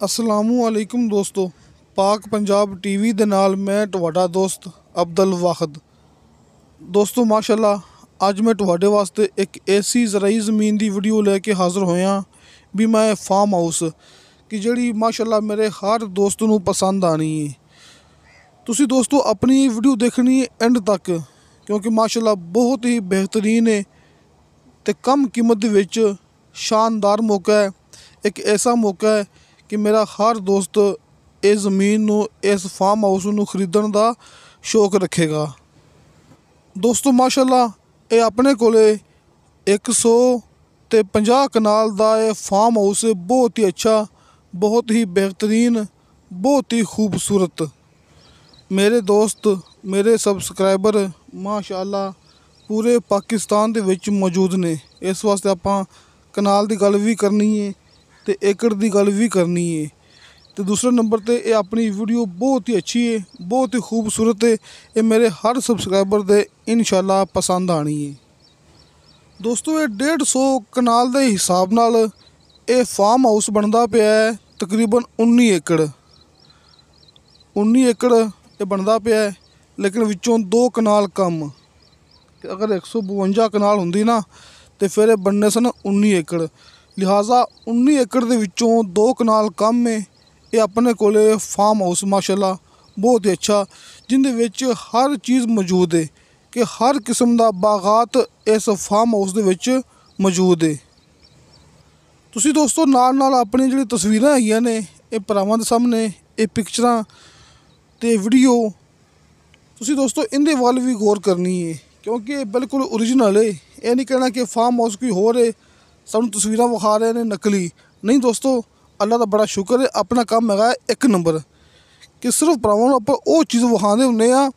असलामुअलैकुम दोस्तों। पाक पंजाब टीवी ਦੇ ਨਾਲ ਮੈਂ ਤੁਹਾਡਾ ਦੋਸਤ ਅਬਦੁਲ ਵਾਹਿਦ। ਦੋਸਤੋ ਮਾਸ਼ਾਅੱਲਾ ਅੱਜ ਮੈਂ ਤੁਹਾਡੇ ਵਾਸਤੇ ਇੱਕ ਐਸੀ ਜ਼ਰਾਈ ਜ਼ਮੀਨ ਦੀ ਵੀਡੀਓ ਲੈ ਕੇ ਹਾਜ਼ਰ ਹੋਇਆ ਵੀ ਮੈਂ ਫਾਰਮ ਹਾਊਸ ਕਿ ਜਿਹੜੀ ਮਾਸ਼ਾਅੱਲਾ ਮੇਰੇ ਹਰ ਦੋਸਤ ਨੂੰ ਪਸੰਦ ਆਣੀ ਹੈ। ਤੁਸੀਂ ਦੋਸਤੋ ਆਪਣੀ ਵੀਡੀਓ ਦੇਖਣੀ ਹੈ ਐਂਡ ਤੱਕ, ਕਿਉਂਕਿ ਮਾਸ਼ਾਅੱਲਾ ਬਹੁਤ ਹੀ ਬਿਹਤਰੀਨ ਹੈ ਤੇ ਕਮ ਕੀਮਤ ਦੇ ਵਿੱਚ ਸ਼ਾਨਦਾਰ ਮੌਕਾ ਹੈ। ਇੱਕ ਐਸਾ ਮੌਕਾ ਹੈ ਕਿ ਮੇਰਾ ਹਰ ਦੋਸਤ ਇਸ ਜ਼ਮੀਨ ਨੂੰ, ਇਸ ਫਾਰਮ ਹਾਊਸ ਨੂੰ ਖਰੀਦਣ ਦਾ ਸ਼ੌਕ ਰੱਖੇਗਾ। ਦੋਸਤੋ ਮਾਸ਼ਾਅੱਲਾ ਇਹ ਆਪਣੇ ਕੋਲੇ 150 ਕਨਾਲ ਦਾ ਇਹ ਫਾਰਮ ਹਾਊਸ ਬਹੁਤ ਹੀ ਅੱਛਾ, ਬਹੁਤ ਹੀ ਬਿਹਤਰੀਨ, ਬਹੁਤ ਹੀ ਖੂਬਸੂਰਤ। ਮੇਰੇ ਦੋਸਤ, ਮੇਰੇ ਸਬਸਕ੍ਰਾਈਬਰ ਮਾਸ਼ਾਅੱਲਾ ਪੂਰੇ ਪਾਕਿਸਤਾਨ ਦੇ ਵਿੱਚ ਮੌਜੂਦ ਨੇ। ਇਸ ਵਾਸਤੇ ਆਪਾਂ ਕਨਾਲ ਦੀ ਗੱਲ ਵੀ ਕਰਨੀ ਹੈ ਤੇ ਏਕੜ ਦੀ ਗੱਲ ਵੀ ਕਰਨੀ ਹੈ। ਤੇ ਦੂਸਰੇ ਨੰਬਰ ਤੇ ਇਹ ਆਪਣੀ ਵੀਡੀਓ ਬਹੁਤ ਹੀ ਅੱਛੀ ਹੈ, ਬਹੁਤ ਹੀ ਖੂਬਸੂਰਤ ਹੈ। ਇਹ ਮੇਰੇ ਹਰ ਸਬਸਕ੍ਰਾਈਬਰ ਦੇ ਇਨਸ਼ਾਅੱਲਾ ਪਸੰਦ ਆਣੀ ਹੈ। ਦੋਸਤੋ ਇਹ 150 ਕਨਾਲ ਦੇ ਹਿਸਾਬ ਨਾਲ ਇਹ ਫਾਰਮ ਹਾਊਸ ਬਣਦਾ ਪਿਆ ਹੈ ਤਕਰੀਬਨ 19 ਏਕੜ। 19 ਏਕੜ ਇਹ ਬਣਦਾ ਪਿਆ ਹੈ, ਲੇਕਿਨ ਵਿੱਚੋਂ 2 ਕਨਾਲ ਕਮ। ਅਗਰ 152 ਕਨਾਲ ਹੁੰਦੀ ਨਾ ਤੇ ਫਿਰ ਇਹ ਬਣਨੇ ਸਨ 19 ਏਕੜ। ਲਿਹਾਜ਼ਾ 19 ਏਕੜ ਦੇ ਵਿੱਚੋਂ 2 ਕਨਾਲ ਕਮ ਹੈ। ਇਹ ਆਪਣੇ ਕੋਲੇ ਫਾਰਮ ਹਾਊਸ ਮਾਸ਼ਾਅੱਲਾ ਬਹੁਤ ਹੀ ਅੱਛਾ, ਜਿਹਦੇ ਵਿੱਚ ਹਰ ਚੀਜ਼ ਮੌਜੂਦ ਹੈ ਕਿ ਹਰ ਕਿਸਮ ਦਾ ਬਾਗਾਤ ਇਸ ਫਾਰਮ ਹਾਊਸ ਦੇ ਵਿੱਚ ਮੌਜੂਦ ਹੈ। ਤੁਸੀਂ ਦੋਸਤੋ ਨਾਲ ਨਾਲ ਆਪਣੀ ਜਿਹੜੀ ਤਸਵੀਰਾਂ ਹੈਗੀਆਂ ਨੇ ਇਹ ਭਰਾਵਾਂ ਦੇ ਸਾਹਮਣੇ, ਇਹ ਪਿਕਚਰਾਂ ਤੇ ਵੀਡੀਓ, ਤੁਸੀਂ ਦੋਸਤੋ ਇਹਦੇ ਵੱਲ ਵੀ ਗੌਰ ਕਰਨੀ ਹੈ, ਕਿਉਂਕਿ ਇਹ ਬਿਲਕੁਲ ਓਰੀਜਨਲ ਹੈ। ਇਹ ਨਹੀਂ ਕਹਿਣਾ ਕਿ ਫਾਰਮ ਹਾਊਸ ਕੋਈ ਹੋਰ ਹੈ, ਸਾਨੂੰ ਤਸਵੀਰਾਂ ਵਿਖਾ ਰਹੇ ਨੇ ਨਕਲੀ। ਨਹੀਂ ਦੋਸਤੋ, ਅੱਲਾ ਦਾ ਬੜਾ ਸ਼ੁਕਰ ਹੈ, ਆਪਣਾ ਕੰਮ ਹੈਗਾ ਇੱਕ ਨੰਬਰ ਕਿ ਸਿਰਫ ਭਰਾਵਾਂ ਨੂੰ ਆਪਾਂ ਉਹ ਚੀਜ਼ ਵਿਖਾਉਂਦੇ ਹੁੰਦੇ ਆ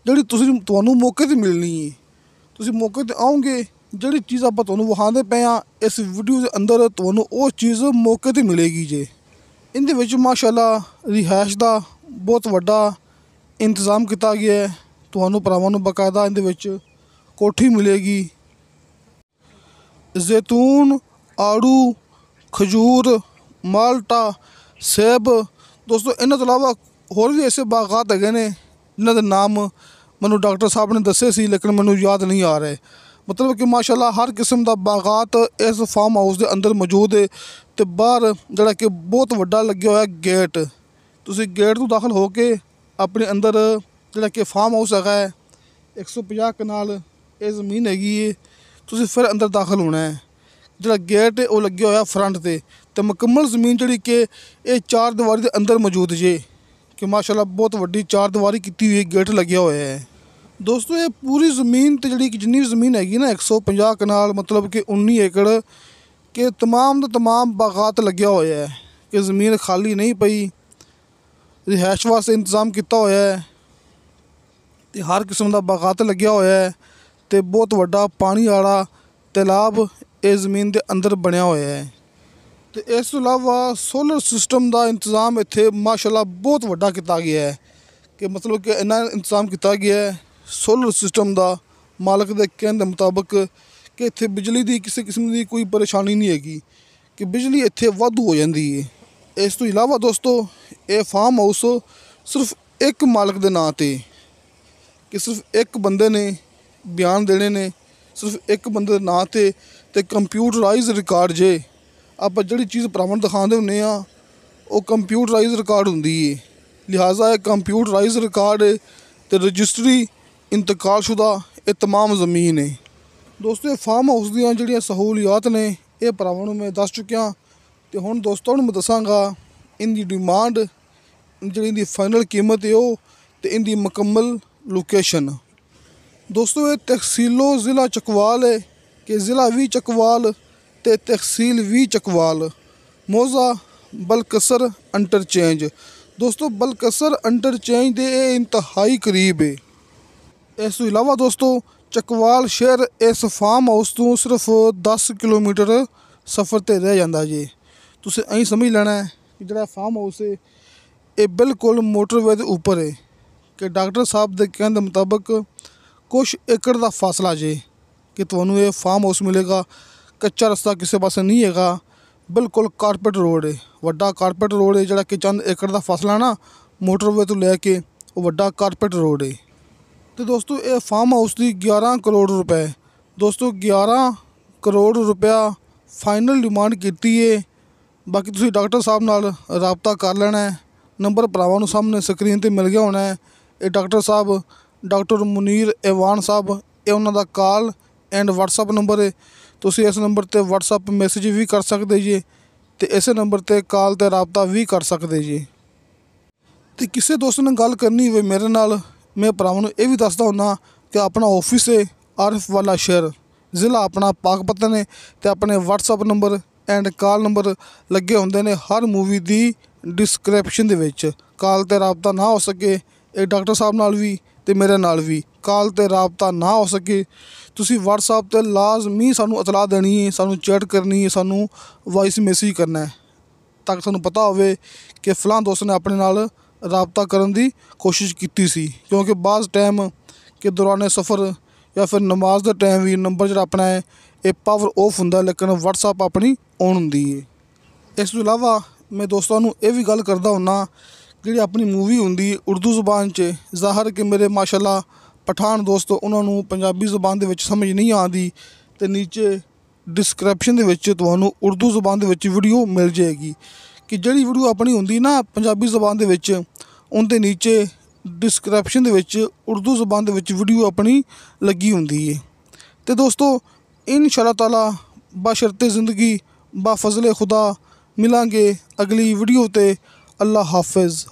ਜਿਹੜੀ ਤੁਹਾਨੂੰ ਮੌਕੇ 'ਤੇ ਮਿਲਣੀ ਹੈ। ਤੁਸੀਂ ਮੌਕੇ 'ਤੇ ਆਓਗੇ, ਜਿਹੜੀ ਚੀਜ਼ ਆਪਾਂ ਤੁਹਾਨੂੰ ਵਿਖਾਉਂਦੇ ਪਏ ਹਾਂ ਇਸ ਵੀਡੀਓ ਦੇ ਅੰਦਰ ਤੁਹਾਨੂੰ ਉਹ ਚੀਜ਼ ਮੌਕੇ 'ਤੇ ਮਿਲੇਗੀ ਜੇ। ਇਹਦੇ ਵਿੱਚ ਮਾਸ਼ਾਅੱਲਾ ਰਿਹਾਇਸ਼ ਦਾ ਬਹੁਤ ਵੱਡਾ ਇੰਤਜ਼ਾਮ ਕੀਤਾ ਗਿਆ ਹੈ। ਤੁਹਾਨੂੰ ਭਰਾਵਾਂ ਨੂੰ ਬਾਕਾਇਦਾ ਇਹਦੇ ਵਿੱਚ ਕੋਠੀ ਮਿਲੇਗੀ। ਜ਼ੈਤੂਨ, ਆੜੂ, ਖਜੂਰ, ਮਾਲਟਾ, ਸੇਬ। ਦੋਸਤੋ ਇਹਨਾਂ ਤੋਂ ਇਲਾਵਾ ਹੋਰ ਵੀ ਐਸੇ ਬਾਗਾਤ ਹੈਗੇ ਨੇ ਜਿਨ੍ਹਾਂ ਦੇ ਨਾਮ ਮੈਨੂੰ ਡਾਕਟਰ ਸਾਹਿਬ ਨੇ ਦੱਸੇ ਸੀ, ਲੇਕਿਨ ਮੈਨੂੰ ਯਾਦ ਨਹੀਂ ਆ ਰਹੇ। ਮਤਲਬ ਕਿ ਮਾਸ਼ਾਅੱਲਾ ਹਰ ਕਿਸਮ ਦਾ ਬਾਗਾਤ ਇਸ ਫਾਰਮ ਹਾਊਸ ਦੇ ਅੰਦਰ ਮੌਜੂਦ ਹੈ। ਤੇ ਬਾਹਰ ਜਿਹੜਾ ਕਿ ਬਹੁਤ ਵੱਡਾ ਲੱਗਿਆ ਹੋਇਆ ਗੇਟ, ਤੁਸੀਂ ਗੇਟ ਤੋਂ ਦਾਖਲ ਹੋ ਕੇ ਆਪਣੇ ਅੰਦਰ ਜਿਹੜਾ ਕਿ ਫਾਰਮ ਹਾਊਸ ਹੈਗਾ ਹੈ 150 ਕਨਾਲ ਇਹ ਜ਼ਮੀਨ ਹੈਗੀ ਹੈ, ਤੁਸੀਂ ਫਿਰ ਅੰਦਰ ਦਾਖਲ ਹੋਣਾ ਹੈ। ਜਿਹੜਾ ਗੇਟ ਹੈ ਉਹ ਲੱਗਿਆ ਹੋਇਆ ਫਰੰਟ 'ਤੇ ਮੁਕੰਮਲ ਜ਼ਮੀਨ ਜਿਹੜੀ ਕਿ ਇਹ 4 ਦੀਵਾਰੀ ਦੇ ਅੰਦਰ ਮੌਜੂਦ ਜੇ ਕਿ ਮਾਸ਼ਾਅੱਲਾ ਬਹੁਤ ਵੱਡੀ 4 ਦੀਵਾਰੀ ਕੀਤੀ ਹੋਈ ਗੇਟ ਲੱਗਿਆ ਹੋਇਆ ਹੈ। ਦੋਸਤੋ ਇਹ ਪੂਰੀ ਜ਼ਮੀਨ 'ਤੇ ਜਿਹੜੀ ਕਿ ਜਿੰਨੀ ਵੀ ਜ਼ਮੀਨ ਹੈਗੀ ਨਾ 150 ਕਨਾਲ ਮਤਲਬ ਕਿ 19 ਏਕੜ ਕਿ ਤਮਾਮ ਦਾ ਤਮਾਮ ਬਾਗਾਤ ਲੱਗਿਆ ਹੋਇਆ ਹੈ ਕਿ ਜ਼ਮੀਨ ਖਾਲੀ ਨਹੀਂ ਪਈ। ਰਿਹਾਇਸ਼ ਵਾਸਤੇ ਇੰਤਜ਼ਾਮ ਕੀਤਾ ਹੋਇਆ ਹੈ ਤੇ ਹਰ ਕਿਸਮ ਦਾ ਬਾਗਾਤ ਲੱਗਿਆ ਹੋਇਆ ਹੈ ਤੇ ਬਹੁਤ ਵੱਡਾ ਪਾਣੀ ਵਾਲਾ ਤਲਾਬ ਇਹ ਜ਼ਮੀਨ ਦੇ ਅੰਦਰ ਬਣਿਆ ਹੋਇਆ ਹੈ। ਤੇ ਇਸ ਤੋਂ ਇਲਾਵਾ ਸੋਲਰ ਸਿਸਟਮ ਦਾ ਇੰਤਜ਼ਾਮ ਇੱਥੇ ਮਾਸ਼ਾਅੱਲਾ ਬਹੁਤ ਵੱਡਾ ਕੀਤਾ ਗਿਆ ਹੈ ਕਿ ਮਤਲਬ ਕਿ ਇੰਨਾ ਇੰਤਜ਼ਾਮ ਕੀਤਾ ਗਿਆ ਹੈ ਸੋਲਰ ਸਿਸਟਮ ਦਾ, ਮਾਲਕ ਦੇ ਕਹਿਣ ਦੇ ਮੁਤਾਬਕ ਕਿ ਇੱਥੇ ਬਿਜਲੀ ਦੀ ਕਿਸੇ ਕਿਸਮ ਦੀ ਕੋਈ ਪਰੇਸ਼ਾਨੀ ਨਹੀਂ ਹੈਗੀ ਕਿ ਬਿਜਲੀ ਇੱਥੇ ਵਾਧੂ ਹੋ ਜਾਂਦੀ ਹੈ। ਇਸ ਤੋਂ ਇਲਾਵਾ ਦੋਸਤੋ ਇਹ ਫਾਰਮ ਹਾਊਸ ਸਿਰਫ ਇੱਕ ਮਾਲਕ ਦੇ ਨਾਂ 'ਤੇ ਕਿ ਸਿਰਫ ਇੱਕ ਬੰਦੇ ਨੇ ਬਿਆਨ ਦੇਣੇ ਨੇ, ਸਿਰਫ ਇੱਕ ਬੰਦੇ ਦੇ ਨਾਂ 'ਤੇ ਕੰਪਿਊਟਰਾਈਜ਼ ਰਿਕਾਰਡ ਜੇ। ਆਪਾਂ ਜਿਹੜੀ ਚੀਜ਼ ਭਰਾਵਾਂ ਨੂੰ ਦਿਖਾਉਂਦੇ ਹੁੰਦੇ ਆ ਉਹ ਕੰਪਿਊਟਰਾਈਜ਼ ਰਿਕਾਰਡ ਹੁੰਦੀ ਹੈ। ਲਿਹਾਜ਼ਾ ਇਹ ਕੰਪਿਊਟਰਾਈਜ਼ ਰਿਕਾਰਡ ਹੈ ਅਤੇ ਰਜਿਸਟਰੀ ਇੰਤਕਾਲਸ਼ੁਦਾ ਇਹ ਤਮਾਮ ਜ਼ਮੀਨ ਹੈ। ਦੋਸਤੋ ਇਹ ਫਾਰਮ ਹਾਊਸ ਦੀਆਂ ਜਿਹੜੀਆਂ ਸਹੂਲੀਅਤ ਨੇ ਇਹ ਭਰਾਵਾਂ ਨੂੰ ਮੈਂ ਦੱਸ ਚੁੱਕਿਆ ਅਤੇ ਹੁਣ ਦੋਸਤਾਂ ਨੂੰ ਮੈਂ ਦੱਸਾਂਗਾ ਇਹਦੀ ਡਿਮਾਂਡ, ਜਿਹੜੀ ਇਹਦੀ ਫਾਈਨਲ ਕੀਮਤ ਹੈ ਉਹ ਅਤੇ ਇਹਦੀ ਮੁਕੰਮਲ ਲੋਕੇਸ਼ਨ। ਦੋਸਤੋ ਇਹ ਤਹਿਸੀਲੋ ਜ਼ਿਲ੍ਹਾ ਚੱਕਵਾਲ ਹੈ ਕਿ ਜ਼ਿਲ੍ਹਾ ਵੀ ਚੱਕਵਾਲ ਤੇ ਤਹਿਸੀਲ ਵੀ ਚੱਕਵਾਲ, ਮੌਜ਼ਾ ਬਲਕਸਰ ਇੰਟਰਚੇਂਜ। ਦੋਸਤੋ ਬਲਕਸਰ ਇੰਟਰਚੇਂਜ ਦੇ ਇਹ ਇੰਤਹਾਈ ਕਰੀਬ ਹੈ। ਇਸ ਤੋਂ ਇਲਾਵਾ ਦੋਸਤੋ ਚੱਕਵਾਲ ਸ਼ਹਿਰ ਇਸ ਫਾਰਮ ਹਾਊਸ ਤੋਂ ਸਿਰਫ 10 ਕਿਲੋਮੀਟਰ ਸਫ਼ਰ 'ਤੇ ਰਹਿ ਜਾਂਦਾ ਜੀ। ਤੁਸੀਂ ਐਂ ਸਮਝ ਲੈਣਾ ਹੈ ਕਿ ਜਿਹੜਾ ਫਾਰਮ ਹਾਊਸ ਹੈ ਇਹ ਬਿਲਕੁਲ ਮੋਟਰਵੇ ਦੇ ਉੱਪਰ ਹੈ ਕਿ ਡਾਕਟਰ ਸਾਹਿਬ ਦੇ ਕਹਿਣ ਦੇ ਮੁਤਾਬਕ ਕੁਛ ਏਕੜ ਦਾ ਫਾਸਲਾ ਜੇ ਕਿ ਤੁਹਾਨੂੰ ਇਹ ਫਾਰਮ ਹਾਊਸ ਮਿਲੇਗਾ। ਕੱਚਾ ਰਸਤਾ ਕਿਸੇ ਪਾਸੇ ਨਹੀਂ ਹੈਗਾ ਬਿਲਕੁਲ ਕਾਰਪੇਟ ਰੋਡ ਹੈ, ਵੱਡਾ ਕਾਰਪੇਟ ਰੋਡ ਹੈ ਜਿਹੜਾ ਕਿ ਚੰਦ ਏਕੜ ਦਾ ਫਸਲਾ ਨਾ ਮੋਟਰਵੇ ਤੋਂ ਲੈ ਕੇ ਉਹ ਵੱਡਾ ਕਾਰਪੇਟ ਰੋਡ ਹੈ। ਤੇ ਦੋਸਤੋ ਇਹ ਫਾਰਮ ਹਾਊਸ ਦੀ 11 ਕਰੋੜ ਰੁਪਏ, ਦੋਸਤੋ 11 ਕਰੋੜ ਰੁਪਇਆ ਫਾਈਨਲ ਡਿਮਾਂਡ ਕੀਤੀ ਹੈ। ਬਾਕੀ ਤੁਸੀਂ ਡਾਕਟਰ ਸਾਹਿਬ ਨਾਲ ਰਾਬਤਾ ਕਰ ਲੈਣਾ ਹੈ। ਨੰਬਰ ਭਰਾਵਾਂ ਨੂੰ ਸਾਹਮਣੇ ਸਕਰੀਨ 'ਤੇ ਮਿਲ ਗਿਆ ਹੋਣਾ ਹੈ। ਇਹ ਡਾਕਟਰ ਸਾਹਿਬ ਡਾਕਟਰ ਮੁਨੀਰ ਈਵਾਨ ਸਾਹਿਬ, ਇਹ ਉਹਨਾਂ ਦਾ ਕਾਲ ਐਂਡ ਵਟਸਐਪ ਨੰਬਰ ਹੈ। ਤੁਸੀਂ ਇਸ ਨੰਬਰ 'ਤੇ ਵਟਸਐਪ ਮੈਸੇਜ ਵੀ ਕਰ ਸਕਦੇ ਜੀ ਅਤੇ ਇਸੇ ਨੰਬਰ 'ਤੇ ਕਾਲ 'ਤੇ ਰਾਬਤਾ ਵੀ ਕਰ ਸਕਦੇ ਜੀ। ਅਤੇ ਕਿਸੇ ਦੋਸਤ ਨੇ ਗੱਲ ਕਰਨੀ ਹੋਵੇ ਮੇਰੇ ਨਾਲ, ਮੈਂ ਭਰਾਵਾਂ ਨੂੰ ਇਹ ਵੀ ਦੱਸਦਾ ਹੁੰਦਾ ਕਿ ਆਪਣਾ ਆਫਿਸ ਹੈ ਆਰਿਫ ਵਾਲਾ ਸ਼ਹਿਰ, ਜ਼ਿਲ੍ਹਾ ਆਪਣਾ ਪਾਕਪਤਨ ਹੈ ਅਤੇ ਆਪਣੇ WhatsApp number end call number ਲੱਗੇ ਹੁੰਦੇ ਨੇ ਹਰ ਮੂਵੀ ਦੀ ਡਿਸਕ੍ਰਿਪਸ਼ਨ ਦੇ ਵਿੱਚ। ਕਾਲ 'ਤੇ ਰਾਬਤਾ ਨਾ ਹੋ ਸਕੇ ਇਹ ਡਾਕਟਰ ਸਾਹਿਬ ਨਾਲ ਵੀ ਅਤੇ ਮੇਰੇ ਨਾਲ ਵੀ ਕਾਲ 'ਤੇ ਰਾਬਤਾ ਨਾ ਹੋ ਸਕੇ, ਤੁਸੀਂ ਵਟਸਐਪ 'ਤੇ ਲਾਜ਼ਮੀ ਸਾਨੂੰ ਇਤਲਾਹ ਦੇਣੀ ਹੈ, ਸਾਨੂੰ ਚੈਟ ਕਰਨੀ ਹੈ, ਸਾਨੂੰ ਵਾਇਸ ਮੈਸੇਜ ਕਰਨਾ ਹੈ ਤਾਂ ਕਿ ਸਾਨੂੰ ਪਤਾ ਹੋਵੇ ਕਿ ਫਲਾਂ ਦੋਸਤ ਨੇ ਆਪਣੇ ਨਾਲ ਰਾਬਤਾ ਕਰਨ ਦੀ ਕੋਸ਼ਿਸ਼ ਕੀਤੀ ਸੀ। ਕਿਉਂਕਿ ਬਾਅਦ ਟਾਈਮ ਕਿ ਦੌਰਾਨੇ ਸਫ਼ਰ ਜਾਂ ਫਿਰ ਨਮਾਜ਼ ਦੇ ਟਾਈਮ ਵੀ ਨੰਬਰ ਜਿਹੜਾ ਆਪਣਾ ਹੈ ਇਹ ਪਾਵਰ ਆਫ ਹੁੰਦਾ, ਲੇਕਿਨ ਵਟਸਐਪ ਆਪਣੀ ਔਨ ਹੁੰਦੀ ਹੈ। ਇਸ ਤੋਂ ਇਲਾਵਾ ਮੈਂ ਦੋਸਤਾਂ ਨੂੰ ਇਹ ਵੀ ਗੱਲ ਕਰਦਾ ਹੁੰਦਾ ਜਿਹੜੀ ਆਪਣੀ ਮੂਵੀ ਹੁੰਦੀ ਉਰਦੂ ਜ਼ੁਬਾਨ 'ਚ, ਜ਼ਾਹਰ ਕਿ ਮੇਰੇ ਮਾਸ਼ਾਅੱਲਾ ਪਠਾਨ ਦੋਸਤ ਉਹਨਾਂ ਨੂੰ ਪੰਜਾਬੀ ਜ਼ੁਬਾਨ ਦੇ ਵਿੱਚ ਸਮਝ ਨਹੀਂ ਆਉਂਦੀ ਅਤੇ ਨੀਚੇ ਡਿਸਕ੍ਰਿਪਸ਼ਨ ਦੇ ਵਿੱਚ ਤੁਹਾਨੂੰ ਉਰਦੂ ਜ਼ੁਬਾਨ ਦੇ ਵਿੱਚ ਵੀਡੀਓ ਮਿਲ ਜਾਏਗੀ ਕਿ ਜਿਹੜੀ ਵੀਡੀਓ ਆਪਣੀ ਹੁੰਦੀ ਨਾ ਪੰਜਾਬੀ ਜ਼ੁਬਾਨ ਦੇ ਵਿੱਚ, ਉਹਦੇ ਨੀਚੇ ਡਿਸਕ੍ਰਿਪਸ਼ਨ ਦੇ ਵਿੱਚ ਉਰਦੂ ਜ਼ੁਬਾਨ ਦੇ ਵਿੱਚ ਵੀਡੀਓ ਆਪਣੀ ਲੱਗੀ ਹੁੰਦੀ ਹੈ। ਅਤੇ ਦੋਸਤੋ ਇਨਸ਼ਾ ਤਾਲਾ ਬਸ਼ਰਤੇ ਜ਼ਿੰਦਗੀ ਬਾ ਫਜ਼ਲੇ ਖੁਦਾ ਮਿਲਾਂਗੇ ਅਗਲੀ ਵੀਡੀਓ 'ਤੇ। ਅੱਲਾ ਹਾਫਿਜ਼।